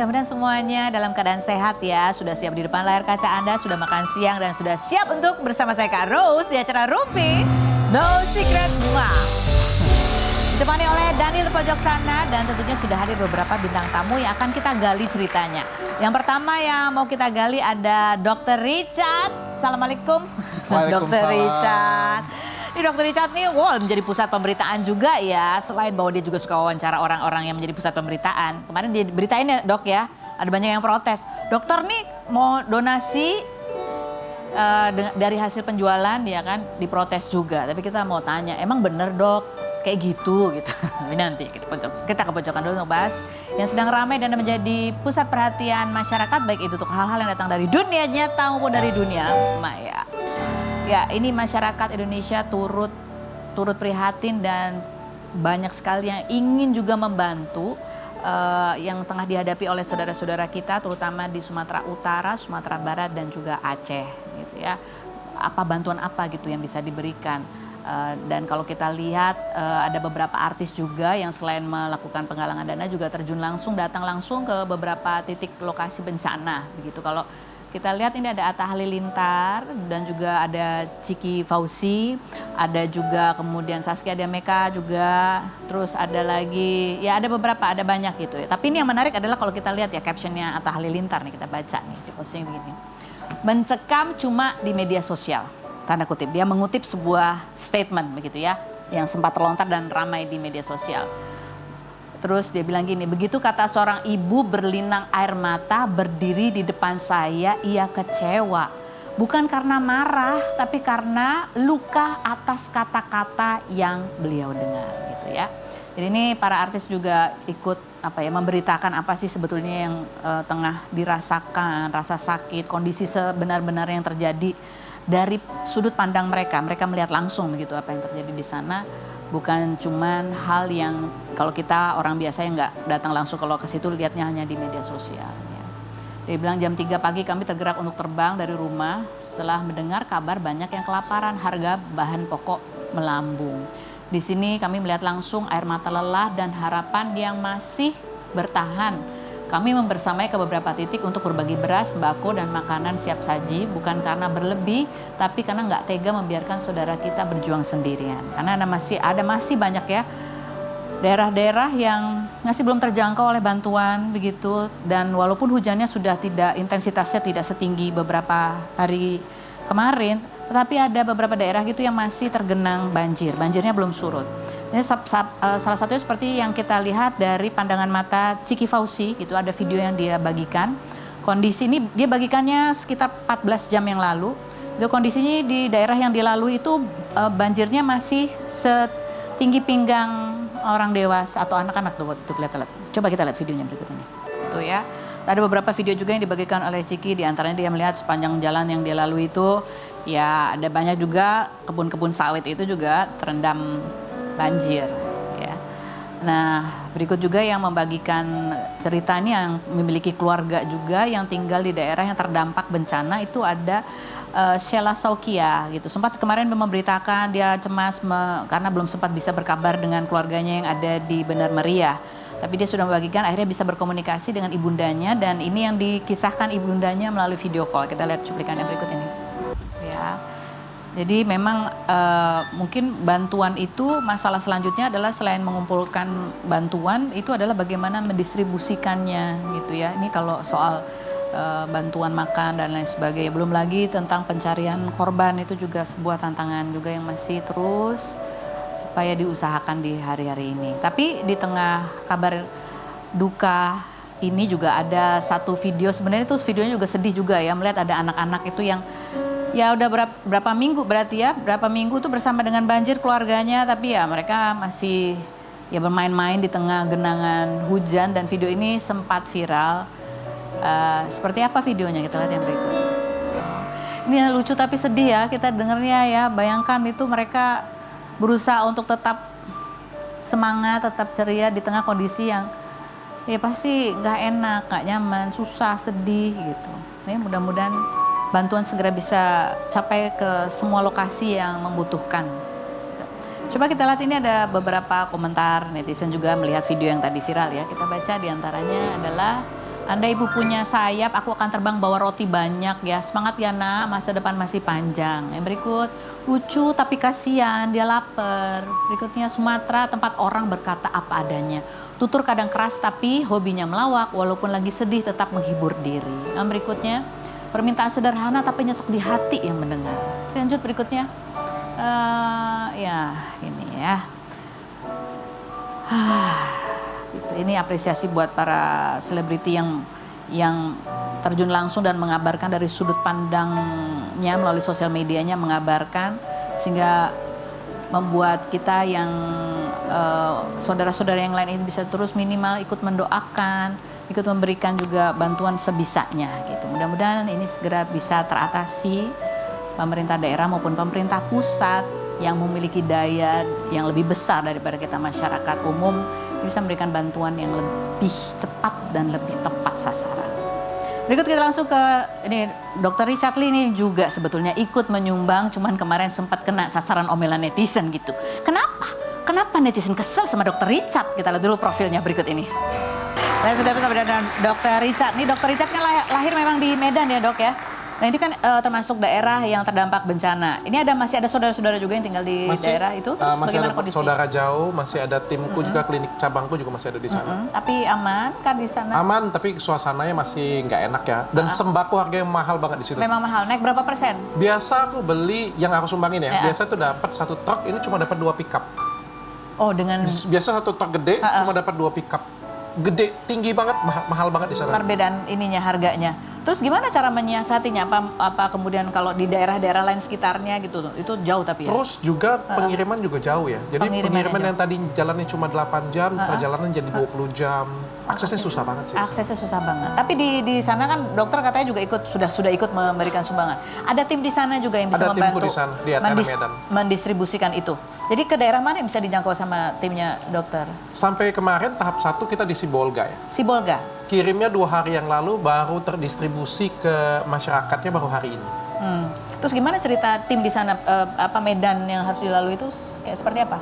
mudah-mudahan semuanya dalam keadaan sehat ya. Sudah siap di depan layar kaca Anda, sudah makan siang dan sudah siap untuk bersama saya Kak Rose di acara Rumpi No Secret. Ditemani oleh Daniel di pojok sana dan tentunya sudah hadir beberapa bintang tamu yang akan kita gali ceritanya. Yang pertama yang mau kita gali ada Dr. Richard. Assalamualaikum. Dr. Richard. Ini Dr. Richard nih, menjadi pusat pemberitaan juga ya. Selain bahwa dia juga suka wawancara orang-orang yang menjadi pusat pemberitaan. Kemarin dia beritain ya dok ya, ada banyak yang protes. Dokter nih mau donasi dari hasil penjualan ya kan, diprotes juga. Tapi kita mau tanya, emang bener dok kayak gitu? Tapi nanti kita ke pojokan dulu untuk bahas yang sedang ramai dan menjadi pusat perhatian masyarakat. Baik itu untuk hal-hal yang datang dari dunia nyata maupun dari dunia maya. Ya, ini masyarakat Indonesia turut prihatin dan banyak sekali yang ingin juga membantu yang tengah dihadapi oleh saudara-saudara kita, terutama di Sumatera Utara, Sumatera Barat dan juga Aceh, gitu ya. Apa bantuan apa gitu yang bisa diberikan? Dan kalau kita lihat ada beberapa artis juga yang selain melakukan penggalangan dana juga terjun langsung, datang langsung ke beberapa titik lokasi bencana, begitu. Kalau kita lihat ini ada Atta Halilintar dan juga ada Ciki Fauzi, ada juga kemudian Saskia Demeka juga, terus ada lagi, ya ada beberapa, ada banyak gitu ya. Tapi ini yang menarik adalah kalau kita lihat ya captionnya Atta Halilintar nih, kita baca nih di posting begini. Mencekam cuma di media sosial, tanda kutip. Dia mengutip sebuah statement begitu ya, yang sempat terlontar dan ramai di media sosial. Terus dia bilang gini, begitu kata seorang ibu berlinang air mata berdiri di depan saya, ia kecewa. Bukan karena marah, tapi karena luka atas kata-kata yang beliau dengar gitu ya. Jadi ini para artis juga ikut memberitakan apa sih sebetulnya yang tengah dirasakan, rasa sakit, kondisi sebenar-benar yang terjadi dari sudut pandang mereka. Mereka melihat langsung begitu apa yang terjadi di sana. Bukan cuman hal yang kalau kita orang biasa yang nggak datang langsung ke lokasi itu lihatnya hanya di media sosial. Ya. Dia bilang jam 3 pagi kami tergerak untuk terbang dari rumah setelah mendengar kabar banyak yang kelaparan, harga bahan pokok melambung. Di sini kami melihat langsung air mata lelah dan harapan yang masih bertahan. Kami membersamai ke beberapa titik untuk berbagi beras, sembako, dan makanan siap saji. Bukan karena berlebih, tapi karena nggak tega membiarkan saudara kita berjuang sendirian. Karena ada masih banyak ya daerah-daerah yang masih belum terjangkau oleh bantuan begitu. Dan walaupun hujannya sudah tidak, intensitasnya tidak setinggi beberapa hari kemarin, tetapi ada beberapa daerah gitu yang masih tergenang banjir. Banjirnya belum surut. Ini salah satunya seperti yang kita lihat dari pandangan mata Ciki Fauzi, itu ada video yang dia bagikan. Kondisi ini dia bagikannya sekitar 14 jam yang lalu. Itu kondisinya di daerah yang dilalui itu banjirnya masih setinggi pinggang orang dewasa atau anak-anak tuh lihat. Coba kita lihat videonya berikut ini. Tuh ya. Ada beberapa video juga yang dibagikan oleh Ciki, di antaranya dia melihat sepanjang jalan yang dia lalui itu ya ada banyak juga kebun-kebun sawit itu juga terendam banjir ya. Nah, berikut juga yang membagikan cerita ini yang memiliki keluarga juga yang tinggal di daerah yang terdampak bencana itu ada Sheila Saukia gitu. Sempat kemarin memberitakan dia cemas karena belum sempat bisa berkabar dengan keluarganya yang ada di Benar Meriah. Tapi dia sudah membagikan akhirnya bisa berkomunikasi dengan ibundanya dan ini yang dikisahkan ibundanya melalui video call. Kita lihat cuplikannya berikut ini. Ya. Jadi memang mungkin bantuan itu masalah selanjutnya adalah selain mengumpulkan bantuan itu adalah bagaimana mendistribusikannya gitu ya. Ini kalau soal bantuan makan dan lain sebagainya. Belum lagi tentang pencarian korban itu juga sebuah tantangan juga yang masih terus supaya diusahakan di hari-hari ini. Tapi di tengah kabar duka ini juga ada satu video, sebenarnya itu videonya juga sedih juga ya, melihat ada anak-anak itu yang ya udah berapa minggu berarti ya, berapa minggu tuh bersama dengan banjir keluarganya, tapi ya mereka masih ya bermain-main di tengah genangan hujan dan video ini sempat viral. Seperti apa videonya kita lihat yang berikut. Ini lucu tapi sedih ya kita dengarnya ya, bayangkan itu mereka berusaha untuk tetap semangat, tetap ceria di tengah kondisi yang ya pasti nggak enak, nggak nyaman, susah, sedih gitu. Ya, mudah-mudahan bantuan segera bisa capai ke semua lokasi yang membutuhkan. Coba kita lihat, ini ada beberapa komentar netizen juga melihat video yang tadi viral ya. Kita baca diantaranya adalah Andai ibu punya sayap, aku akan terbang bawa roti banyak ya. Semangat ya nak, masa depan masih panjang. Yang berikut, lucu tapi kasihan, dia lapar. Berikutnya Sumatera, tempat orang berkata apa adanya. Tutur kadang keras tapi hobinya melawak, walaupun lagi sedih tetap menghibur diri. Yang berikutnya, permintaan sederhana tapi nyesek di hati yang mendengar. Lanjut berikutnya, ya ini ya. Gitu. Ini apresiasi buat para selebriti yang terjun langsung dan mengabarkan dari sudut pandangnya melalui sosial medianya, mengabarkan sehingga membuat kita yang saudara-saudara yang lain ini bisa terus minimal ikut mendoakan, ikut memberikan juga bantuan sebisanya gitu. Mudah-mudahan ini segera bisa teratasi, pemerintah daerah maupun pemerintah pusat yang memiliki daya yang lebih besar daripada kita masyarakat umum bisa memberikan bantuan yang lebih cepat dan lebih tepat sasaran. Berikut kita langsung ke ini Dr. Richard Lee ini juga sebetulnya ikut menyumbang, cuman kemarin sempat kena sasaran omelan netizen gitu. Kenapa? Kenapa netizen kesel sama Dr. Richard? Kita lihat dulu profilnya berikut ini. Saya sudah bersama dengan Dr. Richard. Nih Dr. Richard kan lahir memang di Medan ya dok ya. Nah ini kan termasuk daerah yang terdampak bencana. Ini masih ada saudara-saudara juga yang tinggal di daerah itu? Terus masih bagaimana ada kondisi? saudara jauh, masih ada timku juga, klinik cabangku juga masih ada di sana. Tapi aman kan di sana? Aman, tapi suasananya masih nggak enak ya. Dan sembako harganya mahal banget di situ. Memang mahal. Naik berapa persen? Biasa aku beli yang aku sumbangin ya. Biasa tuh dapat satu truk, ini cuma dapat 2 pickup. Oh dengan Biasa satu truk gede cuma dapat 2 pickup. Gede, tinggi banget, mahal banget di sana. perbedaan ininya harganya. Terus gimana cara menyiasatinya? Apa kemudian kalau di daerah-daerah lain sekitarnya gitu, itu jauh tapi ya? Terus juga pengiriman juga jauh ya. Jadi pengiriman yang tadi jalannya cuma 8 jam, perjalanan jadi 20 jam. Aksesnya susah banget sih. Aksesnya susah banget. Tapi di sana kan dokter katanya juga sudah ikut memberikan sumbangan. Ada tim di sana juga yang bisa membantu di sana, di Medan. mendistribusikan itu. Jadi ke daerah mana yang bisa dijangkau sama timnya dokter? Sampai kemarin tahap 1 kita di Sibolga ya. Sibolga? Kirimnya 2 hari yang lalu, baru terdistribusi ke masyarakatnya baru hari ini. Terus gimana cerita tim di sana, medan yang harus dilalui itu kayak seperti apa?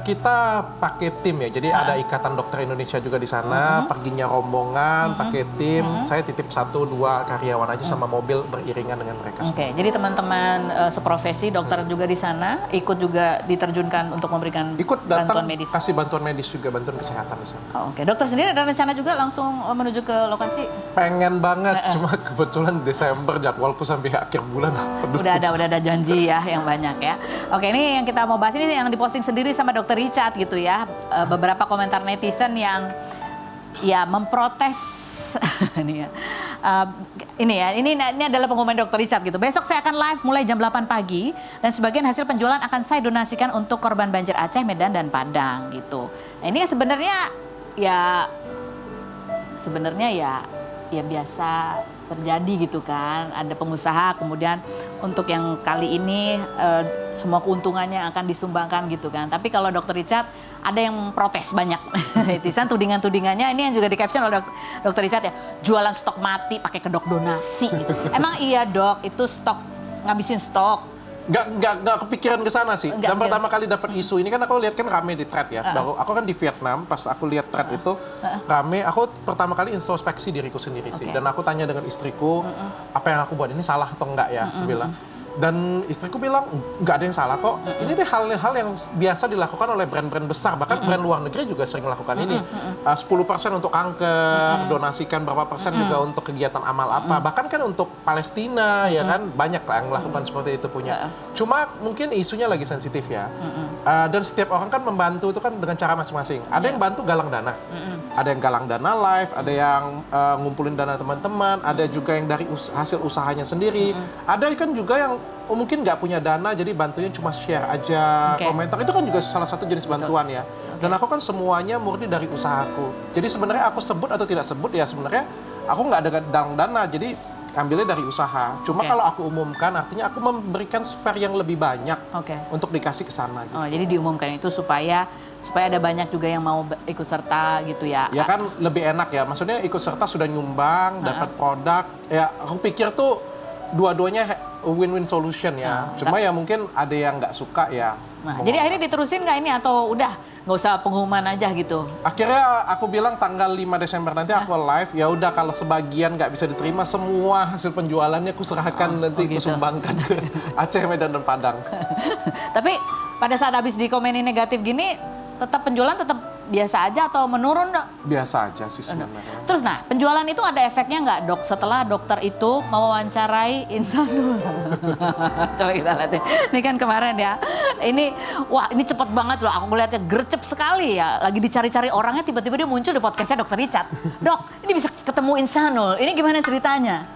Kita pakai tim ya, jadi ada Ikatan Dokter Indonesia juga di sana, perginya rombongan, pakai tim. Saya titip 1-2 karyawan aja sama mobil beriringan dengan mereka. Oke, jadi teman-teman seprofesi dokter juga di sana ikut juga diterjunkan untuk memberikan bantuan medis. Kasih bantuan medis juga, bantuan kesehatan di sana. Oke, dokter sendiri ada rencana juga langsung menuju ke lokasi? Pengen banget, cuma kebetulan Desember jadwalku sampai akhir bulan. Udah ada janji ya yang banyak ya. Oke, ini yang kita mau bahas ini yang diposting sendiri sama Dr. Richard gitu ya. Beberapa komentar netizen yang ya memprotes ini ya. Ini adalah pengumuman Dr. Richard gitu. Besok saya akan live mulai jam 8 pagi dan sebagian hasil penjualan akan saya donasikan untuk korban banjir Aceh, Medan dan Padang gitu. Nah, ini sebenarnya ya biasa terjadi gitu kan, ada pengusaha kemudian untuk yang kali ini semua keuntungannya akan disumbangkan gitu kan. Tapi kalau Dr. Richard ada yang protes banyak netizen, tudingan-tudingannya ini yang juga di caption oleh Dr. Richard ya, jualan stok mati pakai kedok donasi gitu. Emang iya dok, itu stok ngabisin stok? Nggak kepikiran ke sana sih. Dan pertama kali dapat isu ini kan aku lihat kan rame di thread ya. Baru aku kan di Vietnam, pas aku lihat thread itu rame, aku pertama kali introspeksi diriku sendiri sih. Dan aku tanya dengan istriku, apa yang aku buat ini salah atau enggak ya? Aku bilang. Dan istriku bilang, nggak ada yang salah kok. Ini tuh hal-hal yang biasa dilakukan oleh brand-brand besar. Bahkan brand luar negeri juga sering melakukan ini. 10% untuk kanker, donasikan berapa persen juga untuk kegiatan amal apa. Bahkan kan untuk Palestina, ya kan, banyak lah yang melakukan seperti itu punya. Cuma mungkin isunya lagi sensitif ya. Dan setiap orang kan membantu itu kan dengan cara masing-masing. Ada yang bantu galang dana. Ada yang galang dana live, ada yang ngumpulin dana teman-teman, ada juga yang dari hasil usahanya sendiri. Ada kan juga yang mungkin nggak punya dana, jadi bantunya cuma share aja, komentar. Itu kan juga salah satu jenis bantuan ya. Dan aku kan semuanya murni dari usahaku. Jadi sebenarnya aku sebut atau tidak sebut ya sebenarnya aku nggak ada galang dana, jadi ambilnya dari usaha. Cuma kalau aku umumkan artinya aku memberikan spare yang lebih banyak untuk dikasih ke sana. Gitu. Oh, jadi diumumkan itu supaya ada banyak juga yang mau ikut serta gitu ya. Ya kan lebih enak ya. Maksudnya ikut serta sudah nyumbang, dapat produk. Ya aku pikir tuh dua-duanya win-win solution ya. Cuma ya mungkin ada yang nggak suka ya. Nah, jadi akhirnya diterusin nggak ini atau udah nggak usah pengumuman aja gitu. Akhirnya aku bilang tanggal 5 Desember nanti aku live. Ya udah kalau sebagian nggak bisa diterima, semua hasil penjualannya aku serahkan nanti aku gitu. sumbangkan ke Aceh, Medan, dan Padang. Tapi pada saat habis dikomenin negatif gini, tetap penjualan tetap biasa aja atau menurun, Dok? Biasa aja sih sebenarnya. Terus nah, penjualan itu ada efeknya nggak, Dok? Setelah dokter itu mewawancarai Insanul. Coba kita lihat ya. Ini kan kemarin ya. Wah ini cepet banget loh. Aku ngeliatnya gercep sekali ya. Lagi dicari-cari orangnya, tiba-tiba dia muncul di podcastnya Dokter Richard. Dok, ini bisa ketemu Insanul. Ini gimana ceritanya?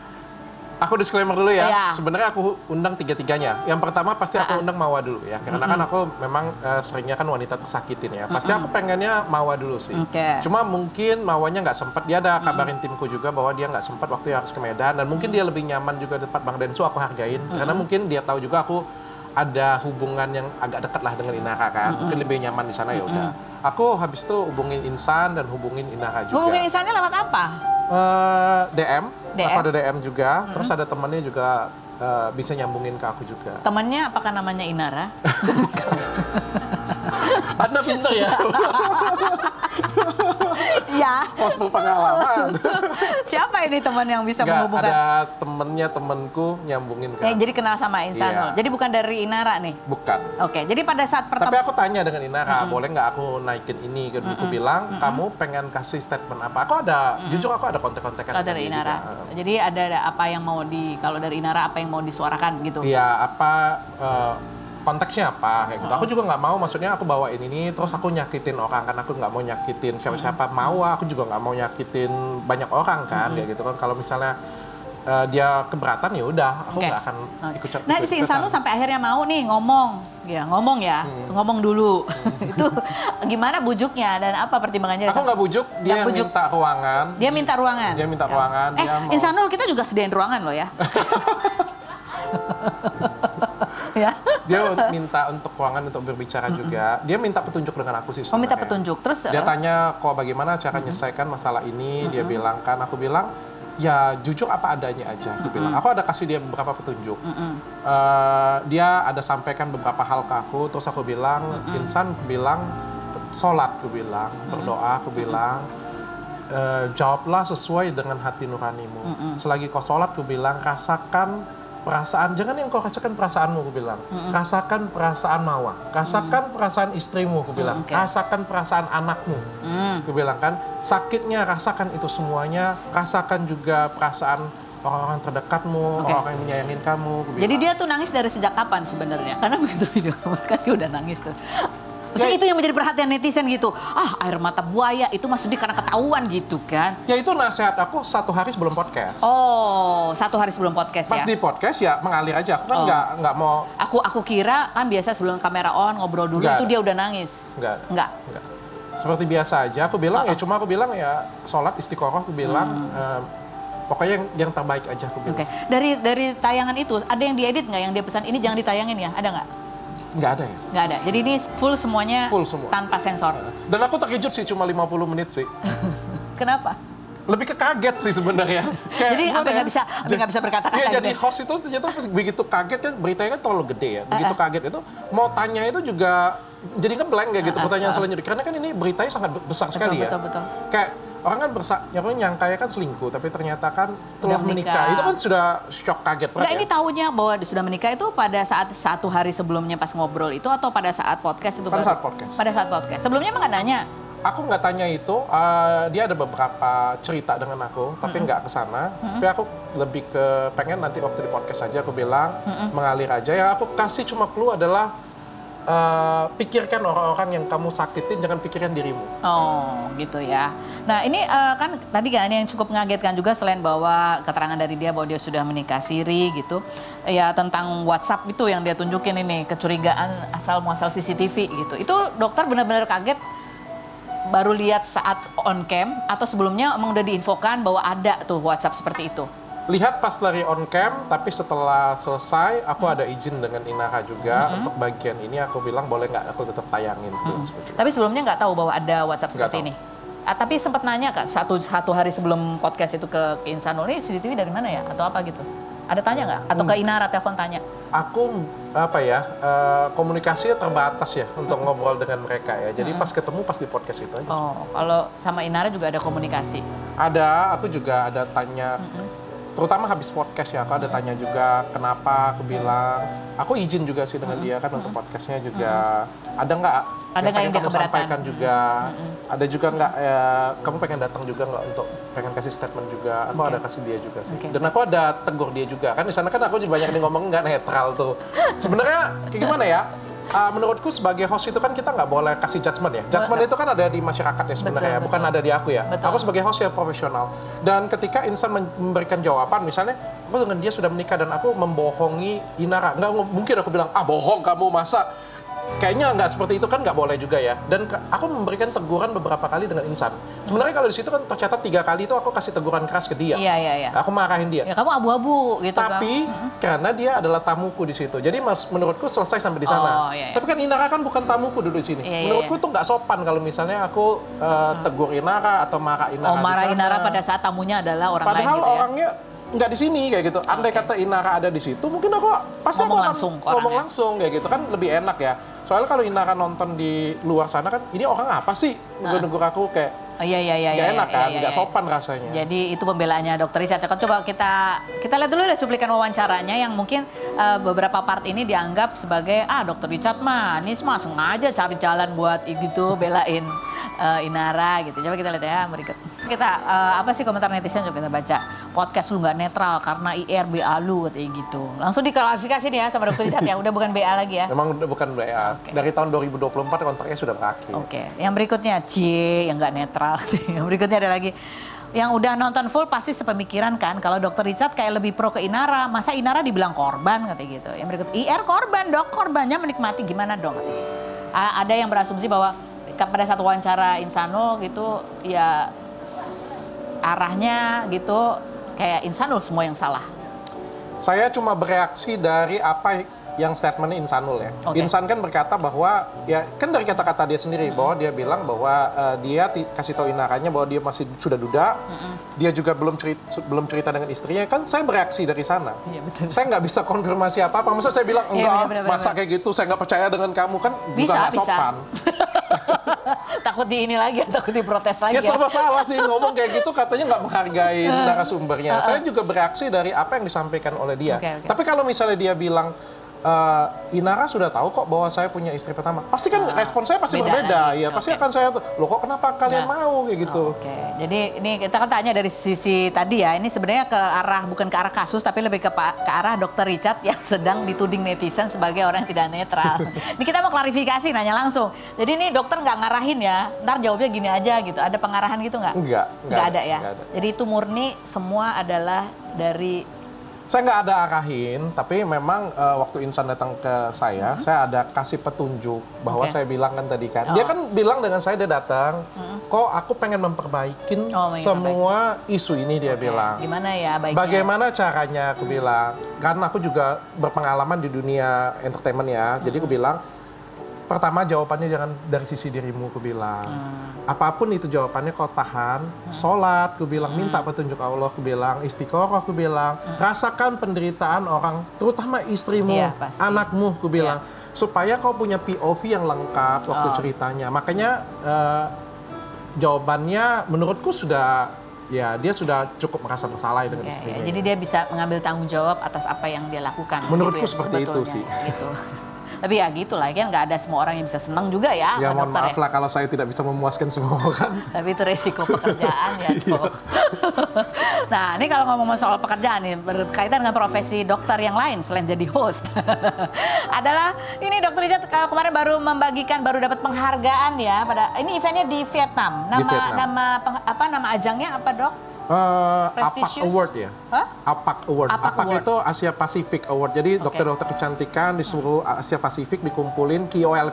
Aku disclaimer dulu ya, Iya. sebenarnya aku undang tiga-tiganya. Yang pertama pasti aku undang Mawa dulu ya, karena kan aku memang seringnya kan wanita tersakitin ya. Pasti aku pengennya Mawa dulu sih. Oke. Cuma mungkin Mawanya nggak sempat, dia ada kabarin timku juga bahwa dia nggak sempat waktu harus ke Medan. Dan mungkin dia lebih nyaman juga di tempat Bang Densu, aku hargain. Karena mungkin dia tahu juga aku ada hubungan yang agak dekat lah dengan Inara kan. Mungkin lebih nyaman di sana ya udah. Aku habis itu hubungin Insan dan hubungin Inara juga. Hubungin Insannya lewat apa? DM, DM? aku ada DM juga, terus ada temannya juga bisa nyambungin ke aku juga. Temennya apakah namanya Inara? Anda pinter ya, Ya. pos pengalaman. Siapa ini teman yang bisa Nggak, menghubungkan? ada temennya temenku nyambungin ke aku. Jadi kenal sama Insanul. Iya. Jadi bukan dari Inara nih? Bukan. Oke, jadi pada saat Tapi pertemuan... aku tanya dengan Inara, boleh nggak aku naikin ini? Aku bilang, kamu pengen kasih statement apa? Aku ada, jujur aku ada kontek-kontekan Kalau dengan dari dia Inara. juga. Jadi ada apa yang mau kalau dari Inara apa yang mau disuarakan gitu? Iya, apa konteksnya apa kayak gitu. Aku juga nggak mau, maksudnya aku bawain ini terus aku nyakitin orang kan, aku nggak mau nyakitin siapa-siapa. Mau aku juga nggak mau nyakitin banyak orang kan kayak gitu kan. Kalau misalnya dia keberatan ya udah, aku nggak akan ikut. Nah, si Insanul sampai akhirnya mau nih ngomong ya, ngomong dulu. Itu gimana bujuknya dan apa pertimbangannya? Aku nggak bujuk, dia yang minta ruangan. Dia minta ruangan. Dia minta ruangan. Dia mau... Insanul kita juga sediain ruangan loh ya. Ya. Dia minta untuk ruangan untuk berbicara juga. Dia minta petunjuk dengan aku sih sebenarnya. Oh, minta petunjuk. Terus dia tanya kok bagaimana cara menyelesaikan masalah ini. Dia bilang kan, aku bilang ya jujur apa adanya aja. Aku bilang, aku ada kasih dia beberapa petunjuk. Dia ada sampaikan beberapa hal ke aku. Terus aku bilang, Insan, aku bilang sholat, aku bilang berdoa, aku bilang jawablah sesuai dengan hati nuranimu. Selagi kau sholat, aku bilang rasakan perasaan, jangan yang kau rasakan perasaanmu, aku bilang. Rasakan perasaan Mawa, rasakan perasaan istrimu, aku bilang. Rasakan perasaan anakmu, aku bilang kan. Sakitnya rasakan itu semuanya, rasakan juga perasaan orang-orang terdekatmu, orang-orang yang menyayangin kamu. Jadi dia tuh nangis dari sejak kapan sebenarnya? Karena begitu video kan dia udah nangis tuh. Maksudnya itu yang menjadi perhatian netizen gitu. Air mata buaya itu maksudnya karena ketahuan gitu kan. Ya itu nasihat aku 1 hari sebelum podcast. Oh, 1 hari sebelum podcast Pas ya? di podcast ya mengalir aja. Aku kan nggak mau... Aku kira kan biasa sebelum kamera on ngobrol dulu itu dia udah nangis. Enggak. Seperti biasa aja. Aku bilang cuma aku bilang ya sholat istiqoroh. Aku bilang pokoknya yang terbaik aja aku bilang. Dari tayangan itu ada yang diedit nggak yang dia pesan ini jangan ditayangin ya? Ada nggak? Nggak ada ya? Nggak ada. Jadi ini full semuanya Full semua. tanpa sensor. Dan aku terkejut sih cuma 50 menit sih. Kenapa? Lebih ke kaget sih sebenarnya. Jadi apa nggak bisa berkata-kata Iya, gitu jadi ya? host itu ternyata begitu kaget kan, beritanya kan terlalu gede ya. Begitu kaget itu mau tanya itu juga jadi ngeblank kayak gitu pertanyaan selanjutnya. Karena kan ini beritanya sangat besar sekali ya. Betul. Kayak orang kan nyangka ya kan selingkuh, tapi ternyata kan telah menikah. Itu kan sudah shock kaget banget. Nggak, ini tahunya bahwa sudah menikah itu pada saat 1 hari sebelumnya pas ngobrol itu atau pada saat podcast itu? Pada saat podcast. Pada saat podcast. Sebelumnya emang nggak nanya? Aku nggak tanya itu, dia ada beberapa cerita dengan aku, tapi nggak ke sana. Tapi aku lebih ke pengen nanti waktu di podcast aja aku bilang mengalir aja. Yang aku kasih cuma clue adalah pikirkan orang-orang yang kamu sakitin, jangan pikirkan dirimu. Oh, gitu ya. Nah, ini kan tadi kan yang cukup mengagetkan juga selain bahwa keterangan dari dia bahwa dia sudah menikah siri gitu. Ya tentang WhatsApp itu yang dia tunjukin ini, kecurigaan asal muasal CCTV gitu. Itu dokter benar-benar kaget baru lihat saat on cam atau sebelumnya emang udah diinfokan bahwa ada tuh WhatsApp seperti itu? Lihat pas lari on cam, tapi setelah selesai aku ada izin dengan Inara juga untuk bagian ini aku bilang boleh nggak aku tetap tayangin. Tapi sebelumnya nggak tahu bahwa ada WhatsApp Nggak seperti ini? Tapi sempat nanya Kak, satu hari sebelum podcast itu ke Insanul, ini CCTV dari mana ya? Atau apa gitu? Ada tanya nggak? Atau ke Inara telepon tanya? Aku komunikasinya terbatas ya untuk ngobrol dengan mereka ya. Jadi pas ketemu pas di podcast itu aja. Oh, kalau sama Inara juga ada komunikasi? Ada, aku juga ada tanya, terutama habis podcast ya, aku ada tanya juga kenapa, aku bilang, aku izin juga sih dengan dia kan untuk podcastnya juga. Ada nggak Ada nggak yang dia kamu keberatan? sampaikan juga? Ada juga nggak kamu pengen datang juga nggak untuk pengen kasih statement juga? Aku ada kasih dia juga sih. Dan aku ada tegur dia juga kan. Di sana kan aku juga banyak yang ngomong nggak netral tuh. Sebenarnya kayak gimana ya? Menurutku sebagai host itu kan kita nggak boleh kasih judgement ya. Judgement itu kan ada di masyarakat ya sebenarnya ya, bukan ada di aku ya. Betul. Aku sebagai host ya profesional. Dan ketika insan memberikan jawaban, misalnya aku dengan dia sudah menikah dan aku membohongi Inara, nggak mungkin aku bilang bohong kamu masa. Kayaknya nggak seperti itu kan nggak boleh juga ya. Dan aku memberikan teguran beberapa kali dengan insan. Sebenarnya kalau di situ kan tercatat 3 kali itu aku kasih teguran keras ke dia. Iya. Aku marahin dia. Ya kamu abu-abu gitu kan. Tapi karena dia adalah tamuku di situ. Jadi menurutku selesai sampai di sana. Oh, iya. Tapi kan Inara kan bukan tamuku duduk di sini. Iya, Menurutku itu nggak sopan kalau misalnya aku tegur Inara atau marah Inara di sana. Marah Inara pada saat tamunya adalah orang lain Padahal gitu ya. orangnya nggak di sini kayak gitu. Andai kata Inara ada di situ, mungkin aku pasti Ngomong aku akan langsung ke ngomong orangnya. langsung kayak gitu kan lebih enak ya. Soalnya kalau Inara nonton di luar sana kan, ini orang apa sih? Negur aku kayak Iya. nggak enak kan, iya. nggak sopan rasanya. Jadi itu pembelaannya Dokter Richard. Coba kita lihat dulu deh cuplikan wawancaranya yang mungkin beberapa part ini dianggap sebagai Dokter Richard mah sengaja cari jalan buat gitu belain Inara gitu. Coba kita lihat ya berikut. Kita apa sih komentar netizen juga kita baca. Podcast lu nggak netral karena IR BA lu katanya gitu. Langsung diklarifikasi nih ya sama Dokter Richard ya. Udah bukan BA lagi ya. Memang udah bukan BA. Dari tahun 2024 kontraknya sudah berakhir. Oke. Yang berikutnya yang nggak netral. Yang berikutnya ada lagi. Yang udah nonton full pasti sepemikiran kan kalau Dokter Richard kayak lebih pro ke Inara, masa Inara dibilang korban katanya gitu. Yang berikut IR korban dok, korbannya menikmati gimana dong katanya. Ada yang berasumsi bahwa pada saat wawancara Insanul gitu ya arahnya gitu kayak Insanul semua yang salah. Saya cuma bereaksi dari apa yang statementnya Insanul ya. Oke. Insan kan berkata bahwa ya kan dari kata-kata dia sendiri bahwa dia bilang bahwa dia kasih tahu Inaranya bahwa dia masih sudah duda. Dia juga belum cerita dengan istrinya kan. Saya bereaksi dari sana. Iya, betul. Saya nggak bisa konfirmasi apa-apa. Masa saya bilang enggak, bener, masa kayak gitu saya nggak percaya dengan kamu kan juga nggak sopan. Takut di ini lagi, takut diprotes lagi. Ya serba salah sih ngomong kayak gitu katanya nggak menghargai narasumbernya. Saya juga bereaksi dari apa yang disampaikan oleh dia. Oke. Tapi kalau misalnya dia bilang Inara sudah tahu kok bahwa saya punya istri pertama. Pasti kan respon saya pasti beda berbeda. lagi. Ya pasti akan saya tuh, loh kok kenapa kalian mau kayak gitu. Oke. Jadi ini kita kan tanya dari sisi tadi ya. Ini sebenarnya bukan ke arah kasus tapi lebih ke arah Dokter Richard yang sedang dituding netizen sebagai orang yang tidak netral. Ini kita mau klarifikasi nanya langsung. Jadi ini dokter nggak ngarahin ya. Ntar jawabnya gini aja gitu. Ada pengarahan gitu nggak? Nggak ada ya. Nggak ada. Jadi itu murni semua adalah dari Saya nggak ada arahin, tapi memang waktu Insan datang ke saya ada kasih petunjuk bahwa saya bilang kan tadi kan. Dia kan bilang dengan saya dia datang, kok aku pengen memperbaikin semua isu ini dia bilang. Gimana ya baiknya? Bagaimana caranya aku bilang, karena aku juga berpengalaman di dunia entertainment ya, jadi aku bilang, pertama jawabannya jangan dari sisi dirimu, aku bilang. Apapun itu jawabannya kau tahan, sholat, aku bilang, minta petunjuk Allah, aku bilang, istiqoroh, aku bilang, rasakan penderitaan orang, terutama istrimu, Iya, pasti. anakmu, aku bilang, supaya kau punya POV yang lengkap waktu ceritanya. Makanya jawabannya menurutku sudah, ya dia sudah cukup merasa bersalah dengan istrinya. Jadi dia bisa mengambil tanggung jawab atas apa yang dia lakukan. Menurutku gitu ya, seperti itu sebetulnya, sih. Gitu. Tapi ya gitulah kan nggak ada semua orang yang bisa senang juga ya. Ya sama mohon dokter maaf lah kalau saya tidak bisa memuaskan semua orang. Tapi itu resiko pekerjaan ya dok. Nah ini kalau ngomong soal pekerjaan nih berkaitan dengan profesi dokter yang lain selain jadi host. Adalah ini Dokter Richard kemarin baru dapat penghargaan ya pada ini eventnya di Vietnam. Nama ajangnya apa dok? APAC Prestigious? Award ya? Hah? APAC Award. APAC APAC Award. itu Asia Pacific Award. Jadi dokter-dokter kecantikan di seluruh Asia Pasifik dikumpulin KOL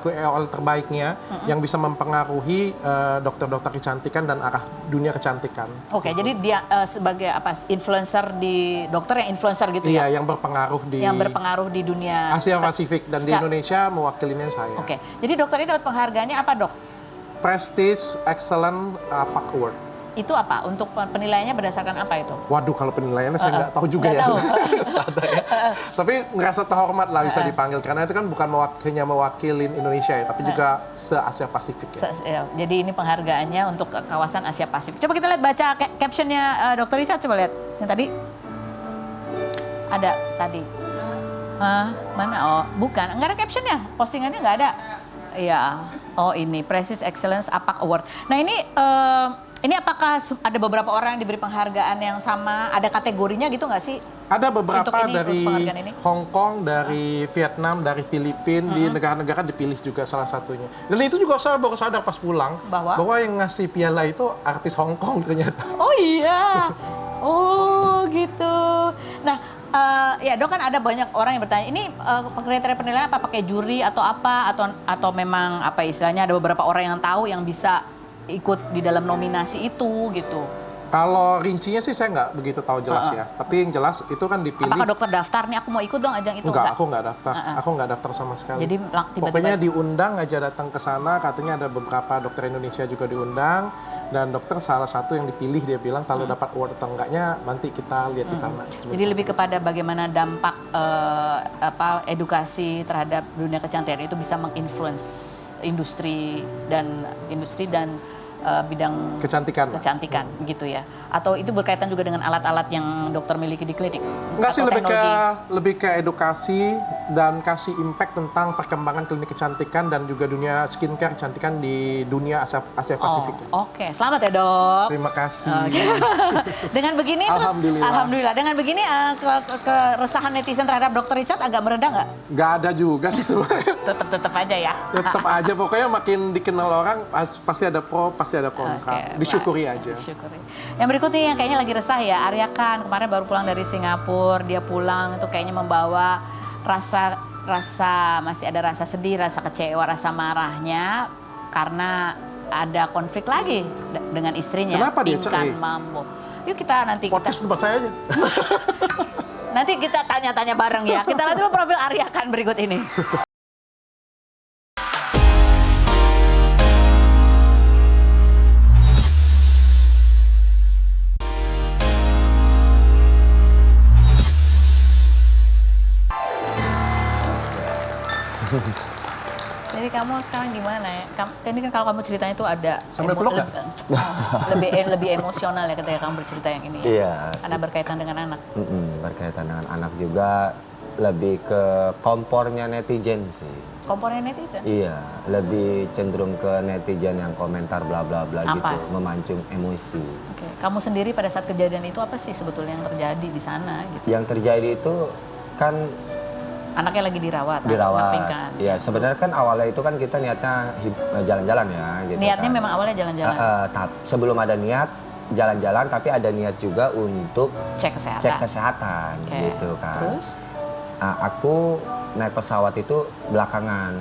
terbaiknya yang bisa mempengaruhi dokter-dokter kecantikan dan arah dunia kecantikan. Oke, jadi dia sebagai apa influencer di dokter yang influencer gitu ya? Iya, yang berpengaruh di dunia Asia Pasifik dan di Indonesia mewakilinya saya. Oke, jadi dokter ini dapat penghargaannya apa dok? Prestige Excellent APAC Award. itu apa? Untuk penilaiannya berdasarkan apa itu? Waduh, kalau penilaiannya saya nggak tahu juga Nggak ya. tahu. Sada ya. Tapi ngerasa terhormat lah bisa dipanggil karena itu kan bukan hanya mewakilin Indonesia ya, tapi juga se-Asia Pasifik ya. Ya, jadi ini penghargaannya untuk kawasan Asia Pasifik. Coba kita lihat baca captionnya Dr. Richard, coba lihat yang tadi. Ada tadi. Mana? Oh, bukan. Nggak ada captionnya. Postingannya nggak ada. Iya. Oh ini Precious Excellence APAC Award. Nah ini apakah ada beberapa orang yang diberi penghargaan yang sama? Ada kategorinya gitu nggak sih? Ada beberapa dari penghargaan ini? Hong Kong, dari Vietnam, dari Filipina, di negara-negara dipilih juga salah satunya. Dan itu juga saya baru sadar pas pulang bahwa yang ngasih piala itu artis Hong Kong ternyata. Oh iya. Oh gitu. Nah, ya Dok, kan ada banyak orang yang bertanya, ini kriteria penilaian apa, pakai juri atau apa, atau memang apa istilahnya ada beberapa orang yang tahu yang bisa ikut di dalam nominasi itu gitu. Kalau rincinya sih saya nggak begitu tahu jelas ya. Tapi yang jelas itu kan dipilih. Apakah dokter daftar nih, aku mau ikut dong ajang itu? Enggak, aku nggak daftar. Aku nggak daftar sama sekali. Jadi tiba-tiba pokoknya diundang aja datang ke sana, katanya ada beberapa dokter Indonesia juga diundang. Dan dokter salah satu yang dipilih, dia bilang kalau dapat award atau enggaknya nanti kita lihat di sana. Jadi lebih kepada bagaimana dampak edukasi terhadap dunia kecantikan itu bisa menginfluence industri dan bidang kecantikan gitu ya, atau itu berkaitan juga dengan alat-alat yang dokter miliki di klinik? Enggak sih, lebih ke edukasi dan kasih impact tentang perkembangan klinik kecantikan dan juga dunia skincare kecantikan di dunia Asia Pasifik. Oke. Selamat ya Dok. Terima kasih. Dengan begini alhamdulillah. Dengan begini keresahan netizen terhadap Dr. Richard agak mereda nggak? Nggak ada juga sih sebenarnya. Tetap aja ya. Tetap aja, pokoknya makin dikenal orang pasti ada pro, pasti ada kontra. Disyukuri aja. Disyukuri. Yang berikutnya yang kayaknya lagi resah ya, Arya Khan kemarin baru pulang dari Singapura, dia pulang itu kayaknya membawa masih ada rasa sedih, rasa kecewa, rasa marahnya karena ada konflik lagi dengan istrinya. Kenapa dia cerai? Pinkan Mambo. Yuk kita podcast tempat saya aja. Nanti kita tanya-tanya bareng ya. Kita lihat dulu profil Arya Khan berikut ini. Jadi kamu sekarang gimana ya? Ini kan kalau kamu ceritanya itu ada sambil peluk nggak? lebih emosional ya ketika kamu bercerita yang ini. Iya. Karena berkaitan dengan anak. Berkaitan dengan anak juga, lebih ke kompornya netizen sih. Kompornya netizen? Iya, lebih cenderung ke netizen yang komentar bla bla bla gitu, memancung emosi. Oke. Kamu sendiri pada saat kejadian itu apa sih sebetulnya yang terjadi di sana? Gitu? Yang terjadi itu kan anaknya lagi dirawat. Ya sebenarnya kan awalnya itu kan kita niatnya jalan-jalan ya. Gitu niatnya kan. memang awalnya jalan-jalan. Sebelum ada niat jalan-jalan, tapi ada niat juga untuk cek kesehatan, gitu kan. Terus? Aku naik pesawat itu belakangan.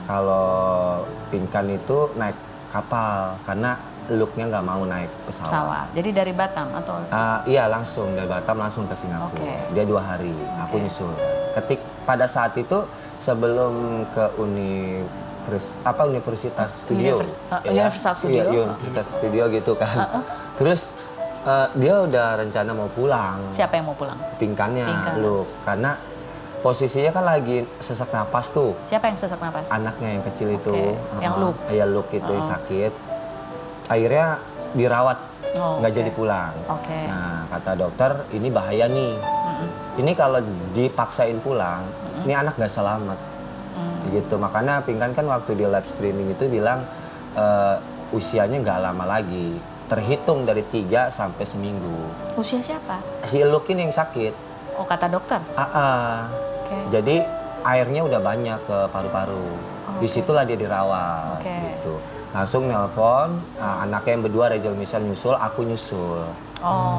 Kalau Pinkan itu naik kapal karena looknya nggak mau naik pesawat. Jadi dari Batam atau? Iya, langsung dari Batam langsung ke Singapura. Dia 2 hari, aku nyusul. Pada saat itu sebelum ke Universitas Studio. Universitas Studio. Iya, Universitas Studio gitu kan. Terus dia udah rencana mau pulang. Siapa yang mau pulang? Pinkannya, Luke. Karena posisinya kan lagi sesak napas tuh. Siapa yang sesak napas? Anaknya yang kecil itu. Yang Luke? Iya, Luke itu sakit. Akhirnya dirawat, nggak jadi pulang. Nah, kata dokter, ini bahaya nih. Ini kalau dipaksain pulang, ini anak nggak selamat. Gitu. Makanya Pinkan kan waktu di live streaming itu bilang usianya nggak lama lagi. Terhitung dari 3 sampai seminggu. Usia siapa? Si Luke ini yang sakit. Oh, kata dokter? Jadi airnya udah banyak ke paru-paru. Disitulah dia dirawat. Gitu. Langsung nelpon, anaknya yang berdua, Rachel Michelle nyusul, aku nyusul.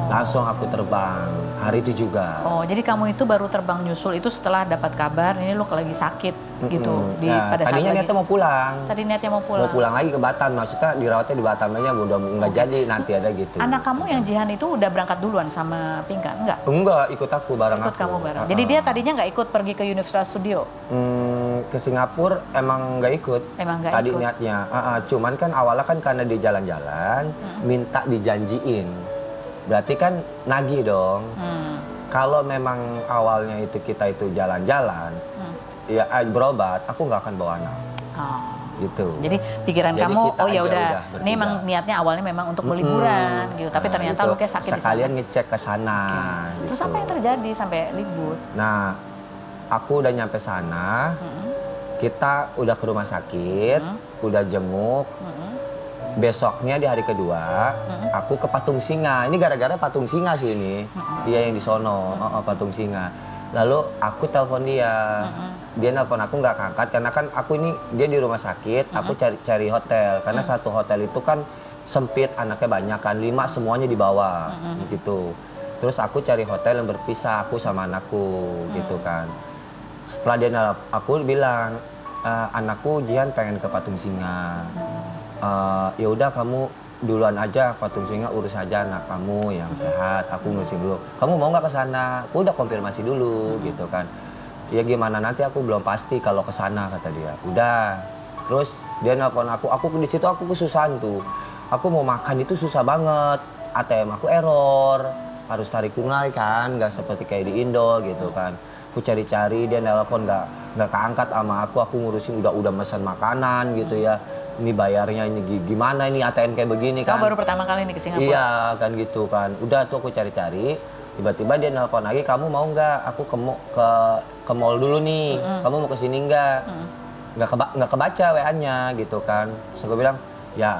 Langsung aku terbang, hari itu juga. Jadi kamu itu baru terbang nyusul itu setelah dapat kabar ini lu lagi sakit gitu. Tadinya niatnya mau pulang. Tadi niatnya mau pulang. Mau pulang lagi ke Batam, maksudnya dirawatnya di Batam aja, udah nggak jadi, nanti ada gitu. Anak kamu yang Jihan itu udah berangkat duluan sama Pinkan? Enggak, ikut aku bareng ikut kamu bareng. Jadi dia tadinya nggak ikut pergi ke Universal Studio? ke Singapura emang nggak ikut. Emang nggak Tadi ikut. niatnya. Cuman kan awalnya kan karena dia jalan-jalan, minta dijanjiin. Berarti kan nagih dong. Kalau memang awalnya itu kita itu jalan-jalan, ya berobat, aku nggak akan bawa anak. Oh. Gitu. Jadi pikiran Jadi kamu, kita oh ya aja udah, udah ini emang niatnya awalnya memang untuk liburan gitu. Tapi ternyata gitu. lu kayak sakit di sana. Sekalian ngecek ke sana. Gitu. Terus apa yang terjadi sampai libur? Nah, aku udah nyampe sana, kita udah ke rumah sakit, udah jenguk. Besoknya di hari kedua, aku ke Patung Singa. Ini gara-gara Patung Singa sih ini. Dia yang di sono, Patung Singa. Lalu aku telepon dia. Dia nelpon aku nggak keangkat karena kan aku ini dia di rumah sakit. Aku cari hotel karena satu hotel itu kan sempit, anaknya banyak kan, 5 semuanya di bawah gitu. Terus aku cari hotel yang berpisah aku sama anakku gitu kan. Setelah dia nelpon, aku bilang anakku Jihan pengen ke Patung Singa. Ya udah kamu duluan aja Patung Singa, urus aja anak kamu yang sehat, aku ngurusin dulu. Kamu mau nggak ke sana? Aku udah konfirmasi dulu gitu kan. Ya gimana nanti aku belum pasti kalau ke sana kata dia. Udah. Terus dia nelpon aku di situ aku kesusahan tuh. Aku mau makan itu susah banget. ATM aku error. Harus tarik tunai kan, nggak seperti kayak di Indo gitu kan. Aku cari-cari dia nelpon nggak keangkat sama aku ngurusin udah pesan makanan gitu ya. Ini bayarnya ini gimana ini ATM kayak begini kan. Kamu baru pertama kali nih ke Singapura? Iya kan gitu kan. Udah tuh aku cari-cari. Tiba-tiba dia nelpon lagi, kamu mau nggak? Aku ke mall dulu nih. Kamu mau ke sini nggak? Nggak kebaca WA-nya gitu kan. Terus aku bilang, ya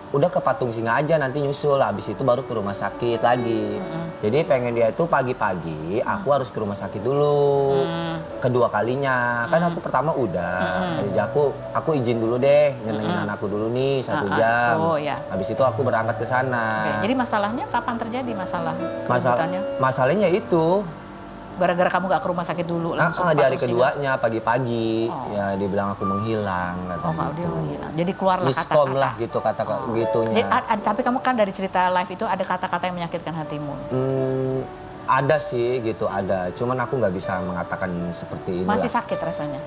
udah ke Patung Singa aja nanti nyusul. Habis itu baru ke rumah sakit lagi. Jadi pengen dia itu pagi-pagi aku harus ke rumah sakit dulu. Kedua kalinya. Kan aku pertama udah. Jadi aku izin dulu deh, nyenengin anakku dulu nih 1 jam. Oh, ya. Habis itu aku berangkat ke sana. Oke, jadi masalahnya kapan terjadi masalah? Masalahnya itu gara-gara kamu gak ke rumah sakit dulu langsung di hari Patung Singa? keduanya pagi-pagi ya dia bilang aku menghilang kata kalau gitu. dia menghilang. Jadi keluarlah Miskom kata-kata. lah gitu kata gitunya. Jadi, tapi kamu kan dari cerita live itu ada kata-kata yang menyakitkan hatimu. Ada sih gitu ada. Cuman aku nggak bisa mengatakan seperti ini. Masih sakit rasanya?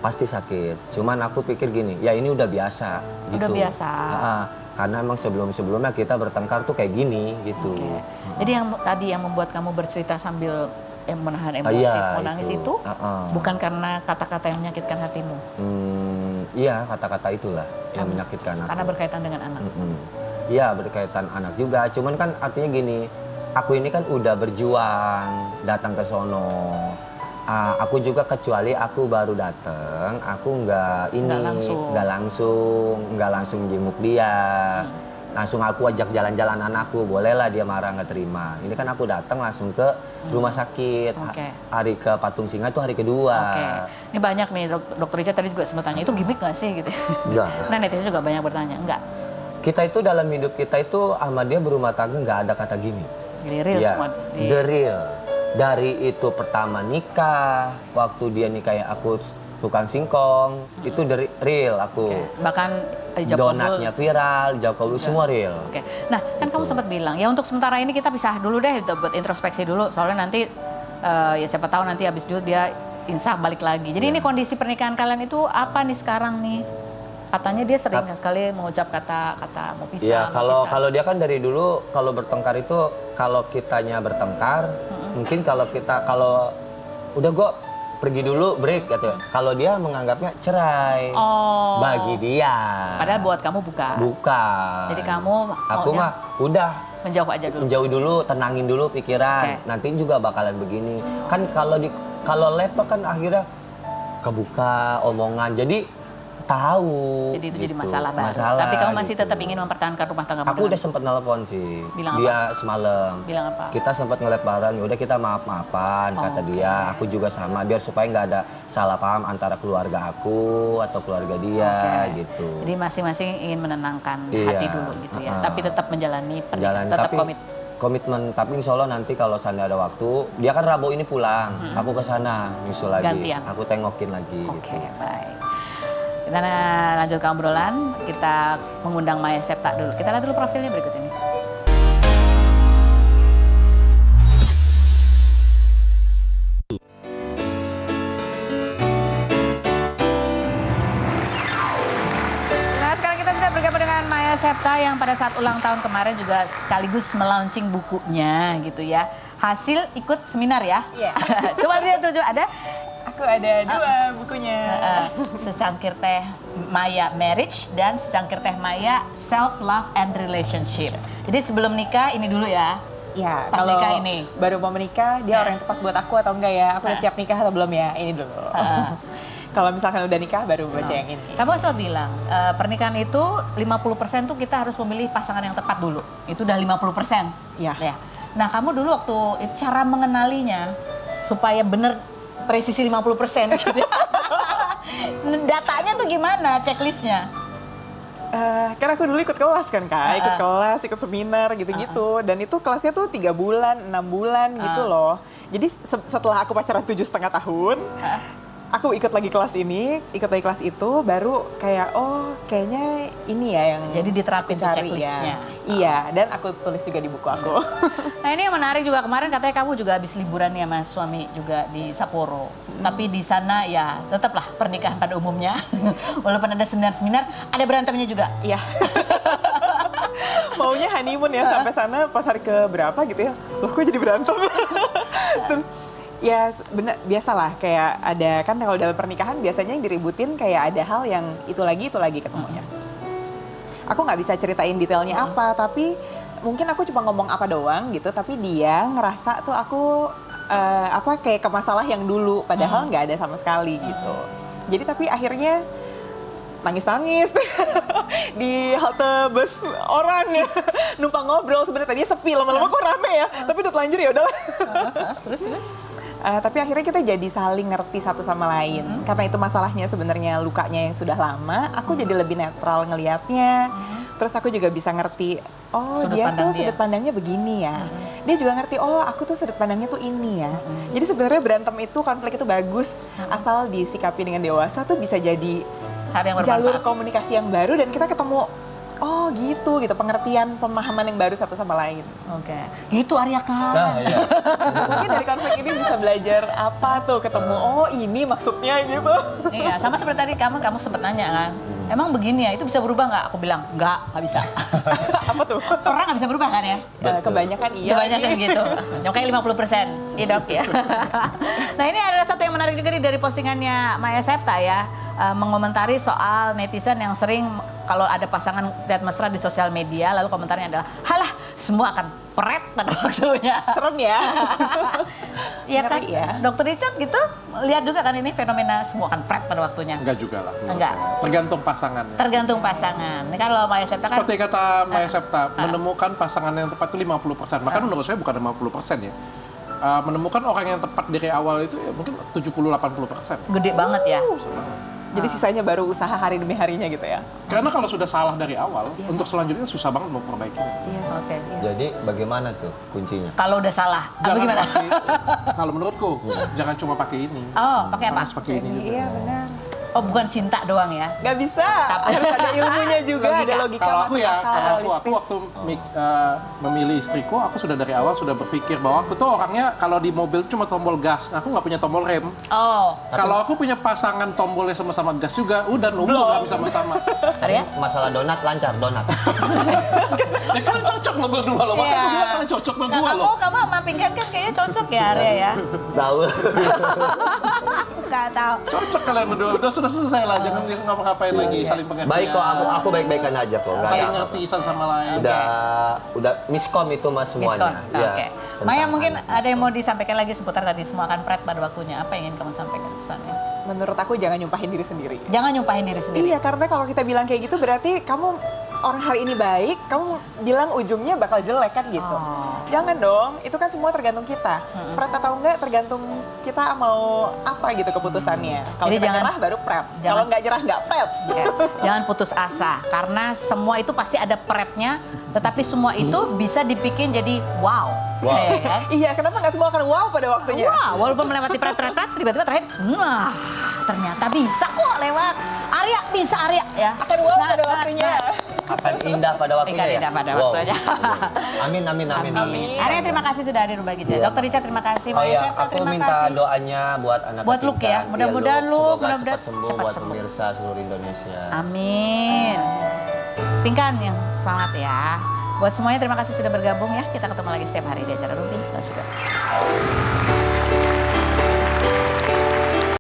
Pasti sakit. Cuman aku pikir gini, ya ini udah biasa. Gitu. Udah biasa. Karena emang sebelum-sebelumnya kita bertengkar tuh kayak gini gitu. Okay. Jadi yang tadi yang membuat kamu bercerita sambil menahan emosi, menangis itu bukan karena kata-kata yang menyakitkan hatimu? Iya, kata-kata itulah yang menyakitkan aku. Karena berkaitan dengan anak? Iya, berkaitan anak juga. Cuman kan artinya gini, aku ini kan udah berjuang datang ke sono. Aku juga kecuali aku baru datang, aku nggak langsung jenguk dia. Langsung aku ajak jalan-jalan anakku, bolehlah dia marah nggak terima. Ini kan aku datang langsung ke rumah sakit. Hari ke Patung Singa itu hari kedua. Ini banyak nih, Dokter Richard tadi juga sempat tanya, itu gimmick nggak sih gitu? Enggak. Nah netizen juga banyak bertanya, enggak? Kita itu dalam hidup kita itu sama dia berumah tangga nggak ada kata gimmick. Jadi real semua? The real. Dari itu pertama nikah, waktu dia nikah aku tukang singkong, itu dari real aku. Bahkan donatnya viral, jawab kabul semua real. Nah kan kamu sempat bilang, ya untuk sementara ini kita pisah dulu deh, buat introspeksi dulu. Soalnya nanti ya siapa tahu nanti habis itu dia insaf balik lagi. Jadi ini kondisi pernikahan kalian itu apa nih sekarang nih? Katanya dia sering sekali mengucap kata mau pisah. Iya, kalau dia kan dari dulu kalau bertengkar itu kalau kitanya bertengkar, mungkin kalau udah gue pergi dulu break gitu. Kalau dia menganggapnya cerai. Bagi dia. Padahal buat kamu bukan. Bukan. Jadi kamu aku mah udah menjauh aja dulu. Menjauh dulu, tenangin dulu pikiran. Nanti juga bakalan begini. Kan kalau lepas kan akhirnya kebuka omongan. Jadi tahu. Jadi itu gitu. jadi masalah baru. Tapi kamu masih tetap ingin mempertahankan rumah tangga. Aku udah sempat nelpon sih. Bilang dia apa? semalam. Bilang apa? Kita sempat nge-live bareng. Udah kita maaf-maafan kata dia. Aku juga sama biar supaya nggak ada salah paham antara keluarga aku atau keluarga dia gitu. Jadi masing-masing ingin menenangkan hati dulu gitu ya. Tapi tetap menjalani pernikahan. Tetap komitmen. Tapi insya Allah nanti kalau sana ada waktu, dia kan Rabu ini pulang. Aku ke sana nyusul lagi. Gantian. Aku tengokin lagi. Oke, baik. Kita lanjutkan obrolan, kita mengundang Maya Septa dulu. Kita lihat dulu profilnya berikut ini. sudah bergabung dengan Maya Septa yang pada saat ulang tahun kemarin juga sekaligus melaunching bukunya gitu ya. Hasil ikut seminar ya? Iya. Coba lihat tuh, ada? Aku ada 2 bukunya. Secangkir teh Maya Marriage dan secangkir teh Maya Self Love and Relationship. Jadi sebelum nikah ini dulu ya. Ya, Pas kalau nikah ini. baru mau menikah, dia orang yang tepat buat aku atau enggak ya? Aku udah siap nikah atau belum ya? Ini dulu. Kalau misalkan udah nikah, baru baca yang ini. Kamu selalu bilang, pernikahan itu 50% tuh kita harus memilih pasangan yang tepat dulu. Itu udah 50%. Iya. Ya. Nah, kamu dulu waktu cara mengenalinya supaya bener presisi 50% gitu. Datanya tuh gimana checklistnya? Karena aku dulu ikut kelas kan Kak, ikut kelas, ikut seminar gitu-gitu. Dan itu kelasnya tuh 3 bulan, 6 bulan gitu loh. Jadi setelah aku pacaran 7,5 tahun, aku ikut lagi kelas ini, ikut lagi kelas itu, baru kayak oh kayaknya ini ya yang Jadi diterapin tuh cari checklistnya. ya. Iya, dan aku tulis juga di buku aku. Nah ini yang menarik juga, kemarin katanya kamu juga habis liburan ya mas suami juga di Sapporo. Tapi di sana ya tetaplah pernikahan pada umumnya. Walaupun ada seminar-seminar, ada berantemnya juga. Iya. Maunya honeymoon ya sampai sana pas hari ke berapa gitu ya. Loh kok jadi berantem? Terus ya benar biasalah kayak ada kan kalau dalam pernikahan biasanya yang diributin kayak ada hal yang itu lagi ketemunya. Aku nggak bisa ceritain detailnya apa, tapi mungkin aku cuma ngomong apa doang gitu, tapi dia ngerasa tuh aku apa kayak ke masalah yang dulu, padahal nggak ada sama sekali gitu. Jadi tapi akhirnya nangis-nangis di halte bus orang ya, numpang ngobrol sebenarnya tadinya sepi, lama-lama kok rame ya, tapi udah telanjur ya udahlah. Terus? Tapi akhirnya kita jadi saling ngerti satu sama lain. Karena itu masalahnya sebenarnya lukanya yang sudah lama, aku jadi lebih netral ngelihatnya. Terus aku juga bisa ngerti, oh dia tuh sudut pandangnya begini ya. Dia juga ngerti, oh aku tuh sudut pandangnya tuh ini ya. Jadi sebenarnya berantem itu, konflik itu bagus. Asal disikapi dengan dewasa tuh bisa jadi jalur komunikasi yang baru dan kita ketemu oh gitu pengertian pemahaman yang baru satu sama lain. Oke. Gitu Arya kan. Nah, iya. Mungkin dari konflik ini bisa belajar apa tuh ketemu oh ini maksudnya gitu. Iya, sama seperti tadi kamu sempat nanya kan. Emang begini ya, itu bisa berubah nggak? Aku bilang, nggak bisa. Apa tuh? Orang nggak bisa berubah kan ya? Kebanyakan iya. Kebanyakan gitu. Nyongkai 50%, iya dok ya. Nah ini ada satu yang menarik juga nih dari postingannya Maya Septa ya. Mengomentari soal netizen yang sering kalau ada pasangan lihat mesra di sosial media, lalu komentarnya adalah, halah semua akan pret pada waktunya. Serem ya. Iya kan? Ngeri ya. Dokter Richard gitu, lihat juga kan ini fenomena semua akan pret pada waktunya. Enggak juga lah. Enggak. Saya. Tergantung pasangannya. Tergantung pasangan. Ini kan kalau Maya Septa kan Seperti kata Maya Septa, menemukan pasangan yang tepat itu 50%. Bahkan menurut saya bukan 50% ya. Menemukan orang yang tepat dari awal itu ya mungkin 70-80%. gede banget ya. Jadi sisanya baru usaha hari demi harinya gitu ya. Karena kalau sudah salah dari awal, untuk selanjutnya susah banget memperbaikinya. Yes. Oke. Jadi bagaimana tuh kuncinya? Kalau udah salah, apa Jangan gimana? pakai, kalau menurutku, jangan cuma pakai ini. Oh, pakai apa? Harus pakai ini juga. Iya benar. Oh, bukan cinta doang ya? Gak bisa. Harus ada ilmunya juga, ada logika. Kalau aku masuk ya, akal, kalau aku realistis. waktu memilih istriku, aku sudah dari awal sudah berpikir bahwa aku tuh orangnya kalau di mobil cuma tombol gas, aku nggak punya tombol rem. Oh, Kalau aku punya pasangan tombolnya sama-sama gas juga, udah numpuk kami sama-sama. Arya? Masalah donat lancar, donat. Ya kan cocok lo berdua loh, makanya aku bilang kalian cocok berdua loh. Kamu sama Pingkan kan kayaknya cocok ya Arya ya? Tahu. Nggak tahu. Cocok kalian berdua, udah sudah selesai lah, jangan ngapa-ngapain lagi, saling pengertian. Baik kok, aku baik-baikan aja kok. nggak Saling ada ngerti satu sama lain. Udah miskom itu mas semuanya. Diskon. Ya, Oke. tentang Maya mungkin anak. ada yang mau disampaikan lagi seputar tadi semua akan pret pada waktunya. Apa yang ingin kamu sampaikan pesannya? Menurut aku jangan nyumpahin diri sendiri. Jangan nyumpahin diri sendiri. Iya, karena kalau kita bilang kayak gitu berarti kamu orang hari ini baik, kamu bilang ujungnya bakal jelek kan gitu. Oh. Jangan dong, itu kan semua tergantung kita. Pret atau enggak tergantung kita mau apa gitu keputusannya. Kalau Jadi kita jangan- nyerah baru pret. jangan- Kalau nggak nyerah nggak pret. Ya, jangan putus asa karena semua itu pasti ada pretnya, tetapi semua itu bisa dibikin jadi wow. Wow. Ya kan? Iya, kenapa nggak semua akan wow pada waktunya? Wah, walaupun melewati pret, tiba-tiba terakhir, wah, ternyata bisa kok lewat. Arya, bisa Arya ya. Akan wow pada waktunya. Akan indah pada waktunya Akan ya. indah pada Wow. waktunya. Amin, amin, amin, amin. Arya terima kasih sudah hadir berbagi cerita. Iya, Dokter Richard terima kasih. Oh Maya iya, Septa, aku terima minta kasih. doanya buat anak Buat Luke ya. Mudah-mudahan Luke, Semoga mudah-mudahan cepat sembuh cepat buat sembuh. pemirsa seluruh Indonesia. Amin. Pingkan yang semangat ya. Buat semuanya terima kasih sudah bergabung ya. Kita ketemu lagi setiap hari di acara Rumpi. Let's go.